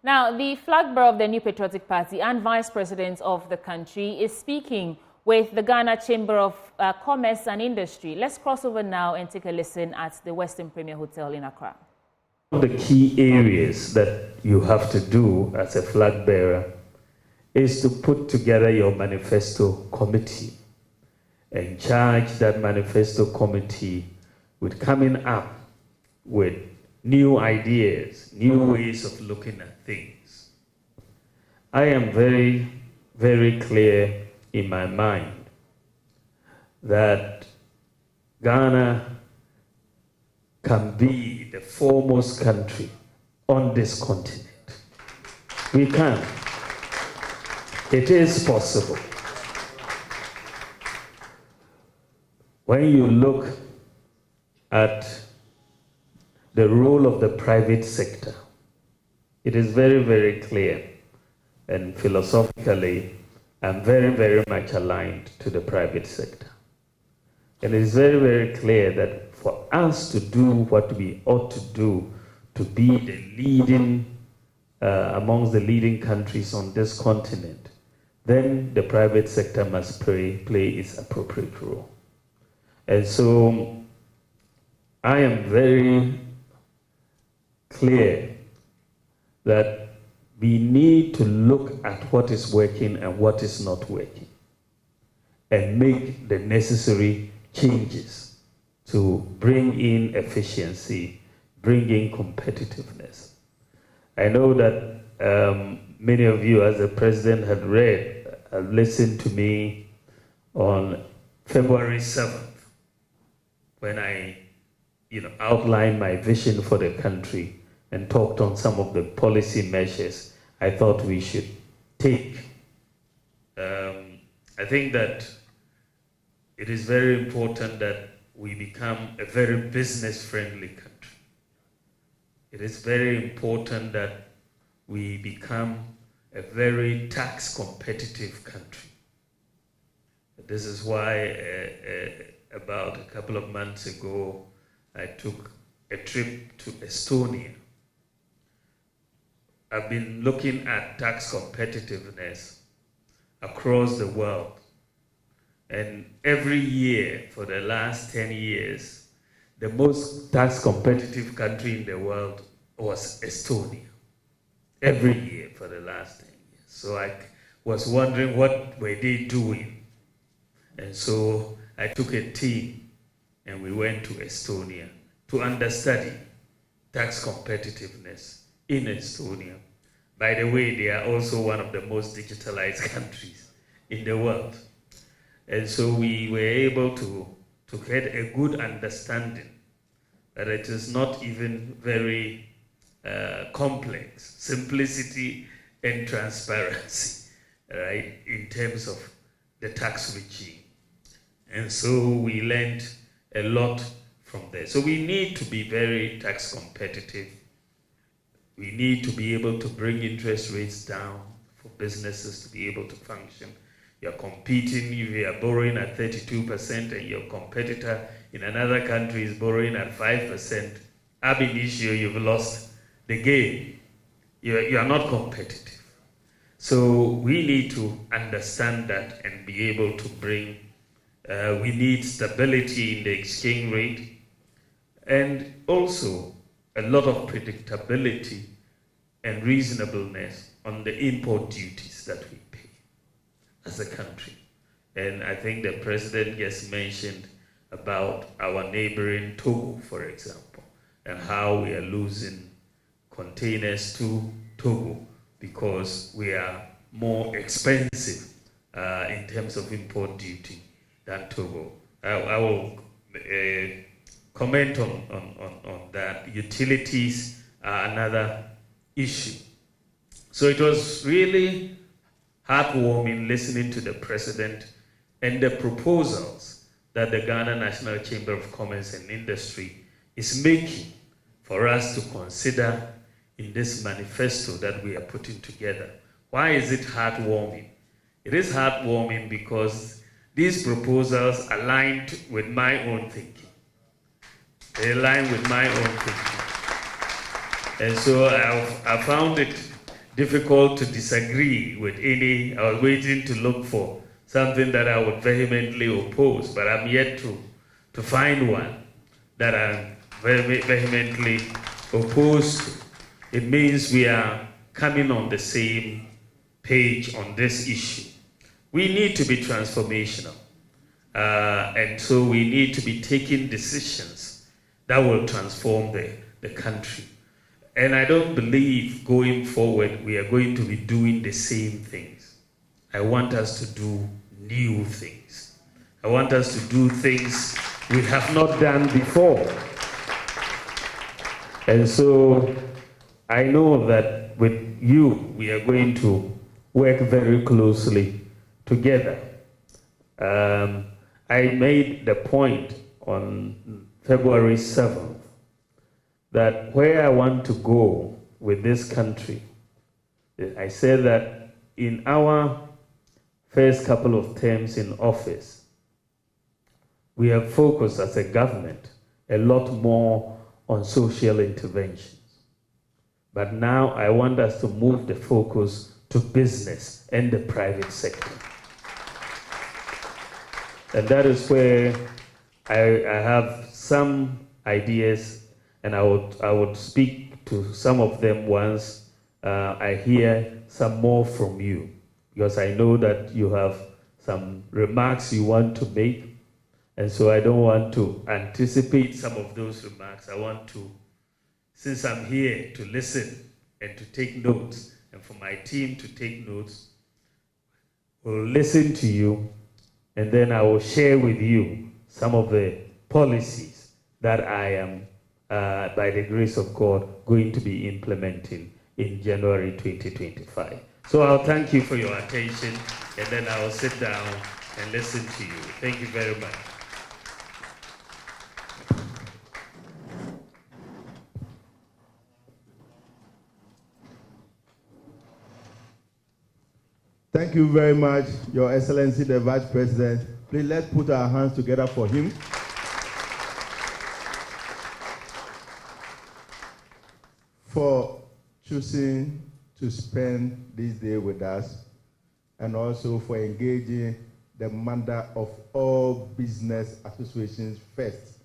Now, the flag bearer of the New Patriotic Party and Vice President of the country is speaking with the Ghana Chamber of Commerce and Industry. Let's cross over now and take a listen at the Western Premier Hotel in Accra. One of the key areas that you have to do as a flag bearer is to put together your manifesto committee and charge that manifesto committee with coming up with new ideas, new ways of looking at things. I am very, very clear in my mind that Ghana can be the foremost country on this continent. We can. It is possible. When you look at the role of the private sector, it is very, very clear, and philosophically, I'm very, very much aligned to the private sector. And it is very, very clear that for us to do what we ought to do to be the leading, amongst the leading countries on this continent, then the private sector must play its appropriate role. And so I am very clear that we need to look at what is working and what is not working and make the necessary changes to bring in efficiency, bring in competitiveness. I know that many of you, as the president had read, listened to me on February 7th when I outlined my vision for the country and talked on some of the policy measures I thought we should take. I think that it is very important that we become a very business-friendly country. It is very important that we become a very tax-competitive country. This is why about a couple of months ago, I took a trip to Estonia. I've been looking at tax competitiveness across the world. And every year for the last 10 years, the most tax competitive country in the world was Estonia. Every year for the last 10 years. So I was wondering what were they doing. And so I took a team and we went to Estonia to understudy tax competitiveness in Estonia. By the way, they are also one of the most digitalized countries in the world. And so we were able to get a good understanding that it is not even very complex, simplicity and transparency, right, in terms of the tax regime. And so we learned a lot from there. So we need to be very tax competitive. We need to be able to bring interest rates down for businesses to be able to function. You're competing, you are borrowing at 32% and your competitor in another country is borrowing at 5%. Ab initio, you've lost the game. You are not competitive. So we need to understand that and be able to bring, we need stability in the exchange rate and also a lot of predictability and reasonableness on the import duties that we pay as a country. And I think the president just mentioned about our neighboring Togo, for example, and how we are losing containers to Togo because we are more expensive in terms of import duty than Togo. I will comment on that. Utilities are another issue. So it was really heartwarming listening to the president and the proposals that the Ghana National Chamber of Commerce and Industry is making for us to consider in this manifesto that we are putting together. Why is it heartwarming? It is heartwarming because these proposals aligned with my own thinking. They align with my own thinking. And so I found it difficult to disagree with any. I was waiting to look for something that I would vehemently oppose, but I'm yet to find one that I'm vehemently opposed to. It means we are coming on the same page on this issue. We need to be transformational. And so we need to be taking decisions that will transform the country. And I don't believe going forward we are going to be doing the same things. I want us to do new things. I want us to do things we have not done before. And so I know that with you, we are going to work very closely together. I made the point on February 7th that where I want to go with this country, I said that in our first couple of terms in office, we have focused as a government a lot more on social interventions. But now I want us to move the focus to business and the private sector. And that is where I have some ideas, and I would speak to some of them once I hear some more from you, because I know that you have some remarks you want to make, and so I don't want to anticipate some of those remarks. I want to, since I'm here to listen and to take notes, and for my team to take notes, we'll listen to you, and then I will share with you some of the policies that I am, by the grace of God, going to be implementing in January 2025. So I'll thank you for your attention, and then I will sit down and listen to you. Thank you very much. Thank you very much, Your Excellency, the Vice President. Please let's put our hands together for him. For choosing to spend this day with us, and also for engaging the mandate of all business associations first.